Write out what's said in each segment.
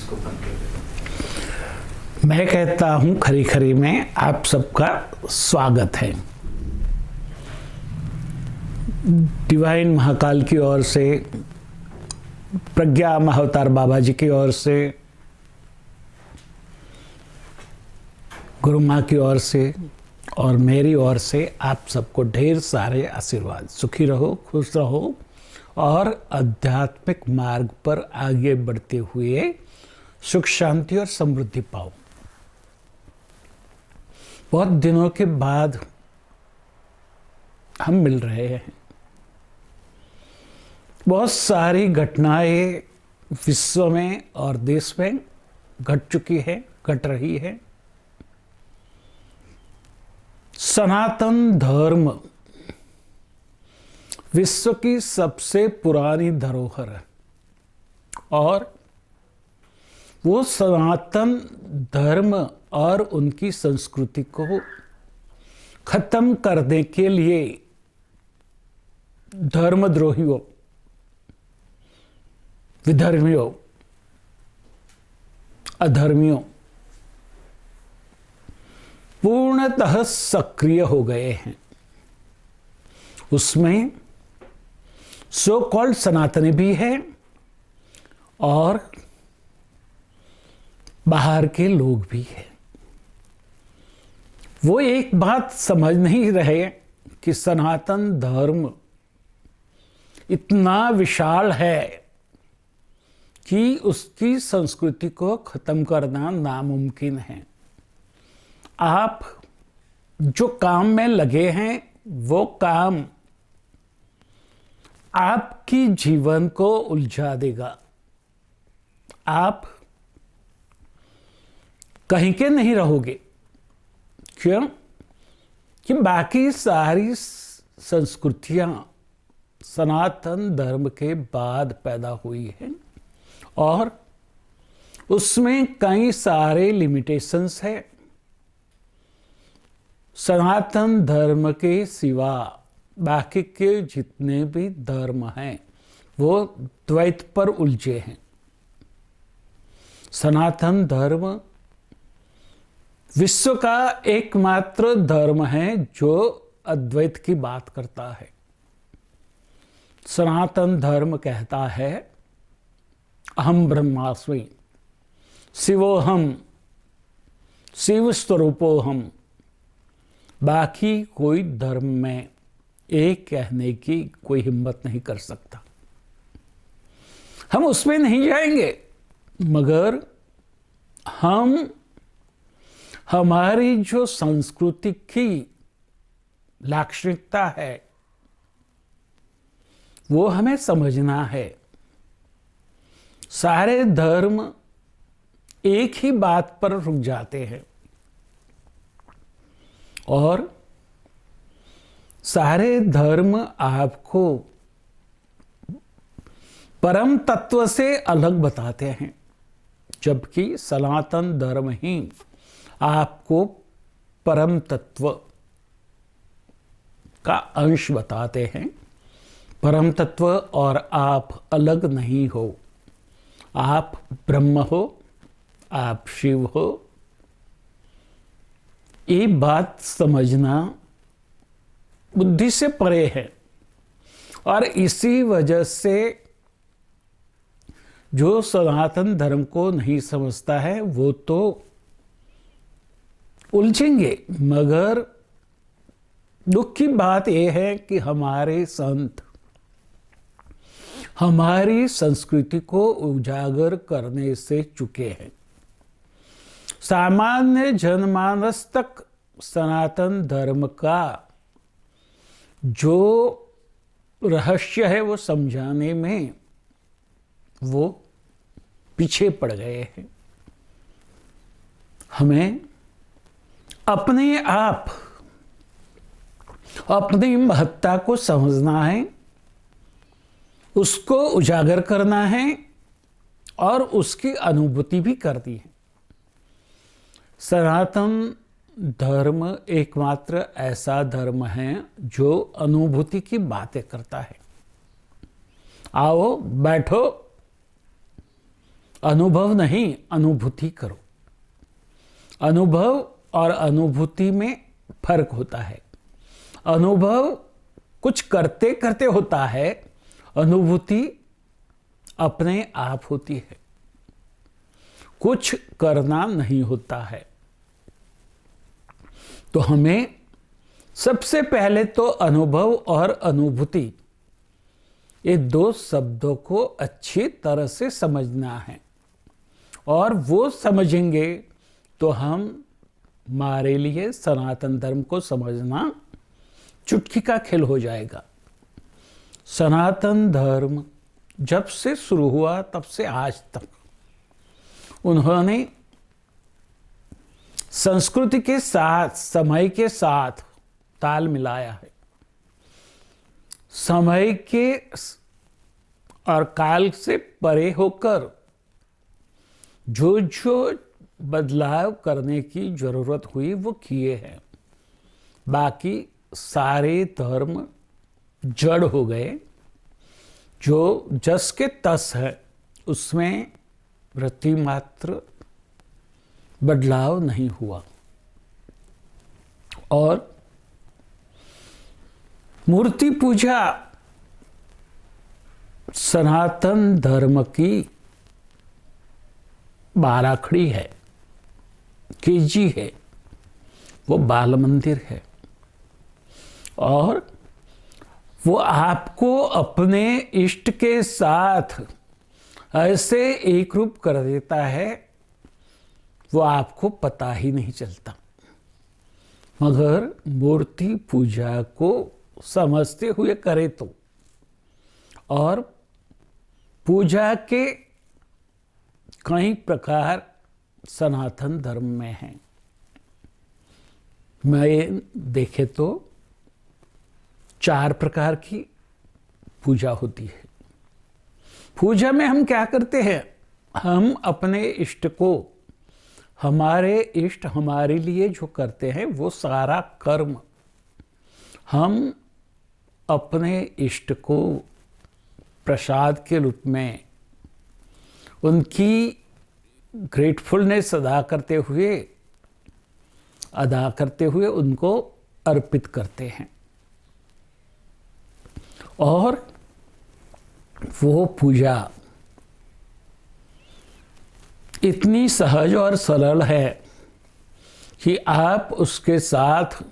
इसको बंद कर देते। मैं कहता हूं खरी खरी में आप सबका स्वागत है। डिवाइन महाकाल की ओर से, प्रज्ञा महाअवतार बाबा जी की ओर से, गुरु माँ की ओर से और मेरी ओर से आप सबको ढेर सारे आशीर्वाद। सुखी रहो, खुश रहो और आध्यात्मिक मार्ग पर आगे बढ़ते हुए सुख शांति और समृद्धि पाओ। बहुत दिनों के बाद हम मिल रहे हैं। बहुत सारी घटनाएं विश्व में और देश में घट चुकी है, घट रही है। सनातन धर्म विश्व की सबसे पुरानी धरोहर है और वो सनातन धर्म और उनकी संस्कृति को खत्म करने के लिए धर्मद्रोहियों, विधर्मियों, अधर्मियों पूर्णतः सक्रिय हो गए हैं। उसमें सो कॉल्ड सनातनी भी है और बाहर के लोग भी हैं। वो एक बात समझ नहीं रहे कि सनातन धर्म इतना विशाल है कि उसकी संस्कृति को खत्म करना नामुमकिन है। आप जो काम में लगे हैं वो काम आपकी जीवन को उलझा देगा। आप कहीं के नहीं रहोगे। क्यों? कि बाकी सारी संस्कृतियां सनातन धर्म के बाद पैदा हुई हैं और उसमें कई सारे लिमिटेशंस है। सनातन धर्म के सिवा बाकी के जितने भी धर्म हैं वो द्वैत पर उलझे हैं। सनातन धर्म विश्व का एकमात्र धर्म है जो अद्वैत की बात करता है। सनातन धर्म कहता है अहम ब्रह्मास्मि, शिवोहम, शिव स्वरूपोहम। बाकी कोई धर्म में एक कहने की कोई हिम्मत नहीं कर सकता। हम उसमें नहीं जाएंगे, मगर हम हमारी जो संस्कृति की लाक्षणिकता है वो हमें समझना है। सारे धर्म एक ही बात पर रुक जाते हैं और सारे धर्म आपको परम तत्व से अलग बताते हैं, जबकि सनातन धर्म ही आपको परम तत्व का अंश बताते हैं। परम तत्व और आप अलग नहीं हो। आप ब्रह्म हो, आप शिव हो। ये बात समझना बुद्धि से परे है और इसी वजह से जो सनातन धर्म को नहीं समझता है वो तो उलझेंगे। मगर दुख की बात यह है कि हमारे संत हमारी संस्कृति को उजागर करने से चुके हैं। सामान्य जनमानस तक सनातन धर्म का जो रहस्य है वो समझाने में वो पीछे पड़ गए हैं। हमें अपने आप अपनी महत्ता को समझना है, उसको उजागर करना है और उसकी अनुभूति भी करनी है। सनातन धर्म एकमात्र ऐसा धर्म है जो अनुभूति की बातें करता है। आओ बैठो, अनुभव नहीं, अनुभूति करो। अनुभव और अनुभूति में फर्क होता है। अनुभव कुछ करते करते होता है, अनुभूति अपने आप होती है, कुछ करना नहीं होता है। तो हमें सबसे पहले तो अनुभव और अनुभूति, ये दो शब्दों को अच्छी तरह से समझना है, और वो समझेंगे तो हमारे लिए सनातन धर्म को समझना चुटकी का खेल हो जाएगा। सनातन धर्म जब से शुरू हुआ तब से आज तक उन्होंने संस्कृति के साथ, समय के साथ ताल मिलाया है। समय के और काल से परे होकर जो जो बदलाव करने की जरूरत हुई वो किए हैं। बाकी सारे धर्म जड़ हो गए, जो जस के तस है उसमें वृत्ति मात्र बदलाव नहीं हुआ। और मूर्ति पूजा सनातन धर्म की बाराखड़ी है, केजी है, वो बाल मंदिर है, और वो आपको अपने इष्ट के साथ ऐसे एक रूप कर देता है, वो आपको पता ही नहीं चलता। मगर मूर्ति पूजा को समझते हुए करे तो, और पूजा के कई प्रकार सनातन धर्म में हैं। मैं देखे तो 4 प्रकार की पूजा होती है। पूजा में हम क्या करते हैं? हम अपने इष्ट को, हमारे इष्ट हमारे लिए जो करते हैं वो सारा कर्म हम अपने इष्ट को प्रसाद के रूप में उनकी ग्रेटफुलनेस अदा करते हुए उनको अर्पित करते हैं। और वो पूजा इतनी सहज और सरल है कि आप उसके साथ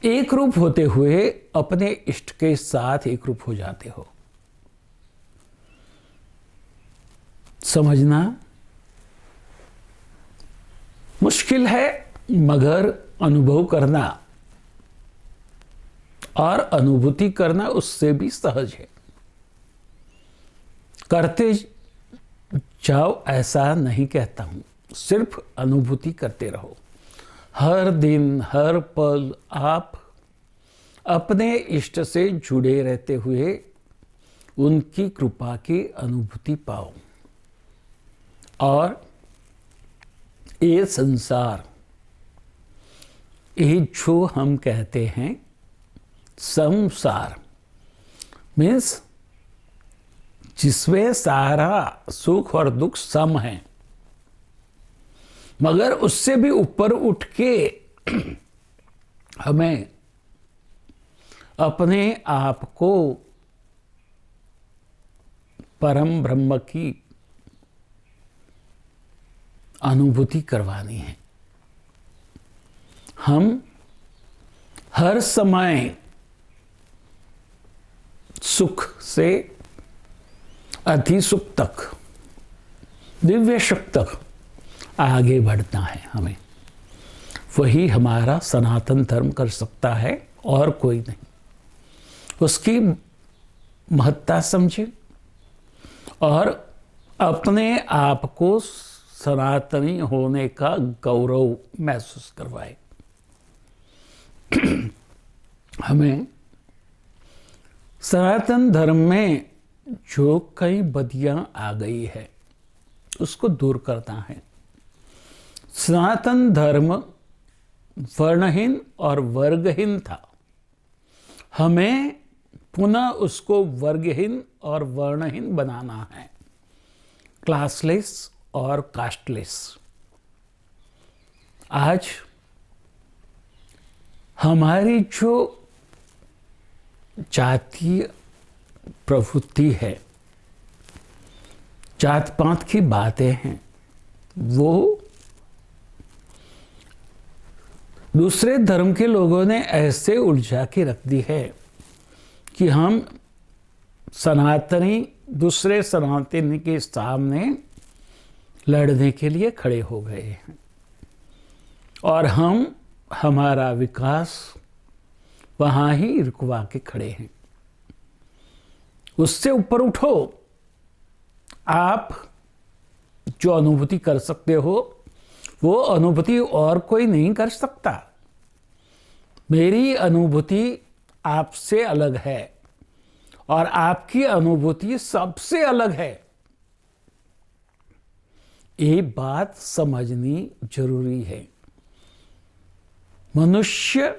एक रूप होते हुए अपने इष्ट के साथ एक रूप हो जाते हो। समझना मुश्किल है, मगर अनुभव करना और अनुभूति करना उससे भी सहज है। करते जाओ ऐसा नहीं कहता हूं, सिर्फ अनुभूति करते रहो। हर दिन हर पल आप अपने इष्ट से जुड़े रहते हुए उनकी कृपा की अनुभूति पाओ। और ये संसार, ये जो हम कहते हैं संसार, मीन्स जिसमें सारा सुख और दुख सम है, मगर उससे भी ऊपर उठ के हमें अपने आप को परम ब्रह्म की अनुभूति करवानी है। हम हर समय सुख से अति सुख तक, दिव्य सुख तक आगे बढ़ना है हमें। वही हमारा सनातन धर्म कर सकता है और कोई नहीं। उसकी महत्ता समझे और अपने आप को सनातनी होने का गौरव महसूस करवाए। हमें सनातन धर्म में जो कई बदियां आ गई है उसको दूर करना है। सनातन धर्म वर्णहीन और वर्गहीन था, हमें पुनः उसको वर्गहीन और वर्णहीन बनाना है। क्लासलेस और कास्टलेस। आज हमारी जो जातीय प्रवृत्ति है, जात पात की बातें हैं, वो दूसरे धर्म के लोगों ने ऐसे उलझा के रख दी है कि हम सनातनी दूसरे सनातनी के सामने लड़ने के लिए खड़े हो गए हैं और हमारा विकास वहाँ ही रुकवा के खड़े हैं। उससे ऊपर उठो। आप जो अनुभूति कर सकते हो वो अनुभूति और कोई नहीं कर सकता। मेरी अनुभूति आपसे अलग है और आपकी अनुभूति सबसे अलग है। ये बात समझनी जरूरी है। मनुष्य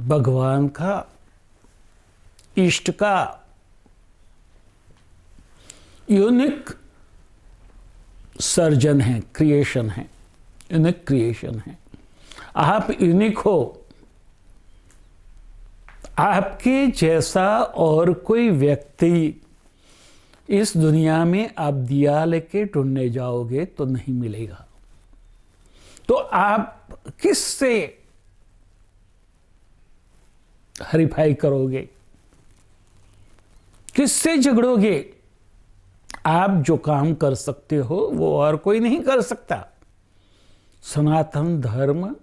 भगवान का, इष्ट का यूनिक सर्जन है, क्रिएशन है, यूनिक क्रिएशन है। आप यूनिक हो। आपके जैसा और कोई व्यक्ति इस दुनिया में आप दिया लेके ढूंढने जाओगे तो नहीं मिलेगा। तो आप किससे हरीफाई करोगे, किससे झगड़ोगे? आप जो काम कर सकते हो वो और कोई नहीं कर सकता। सनातन धर्म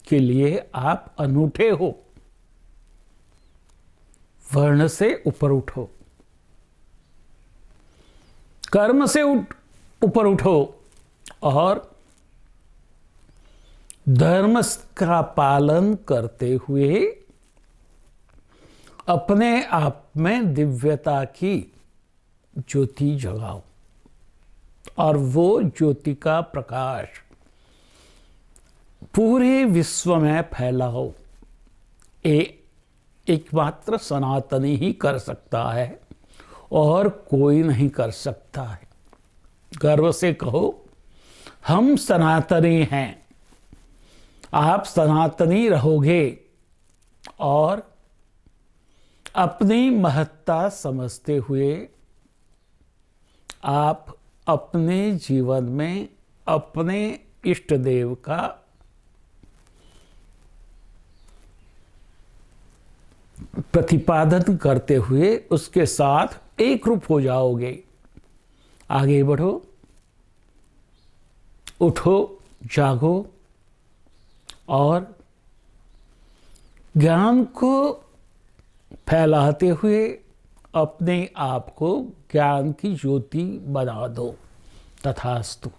के लिए आप अनूठे हो। वर्ण से ऊपर उठो, कर्म से ऊपर उठो और धर्म का पालन करते हुए अपने आप में दिव्यता की ज्योति जगाओ और वो ज्योति का प्रकाश पूरे विश्व में फैलाओ। एकमात्र सनातनी ही कर सकता है और कोई नहीं कर सकता है। गर्व से कहो, हम सनातनी हैं। आप सनातनी रहोगे और अपनी महत्ता समझते हुए आप अपने जीवन में अपने इष्ट देव का प्रतिपादन करते हुए उसके साथ एक रूप हो जाओगे। आगे बढ़ो, उठो, जागो और ज्ञान को फैलाते हुए अपने आप को ज्ञान की ज्योति बना दो। तथास्तु।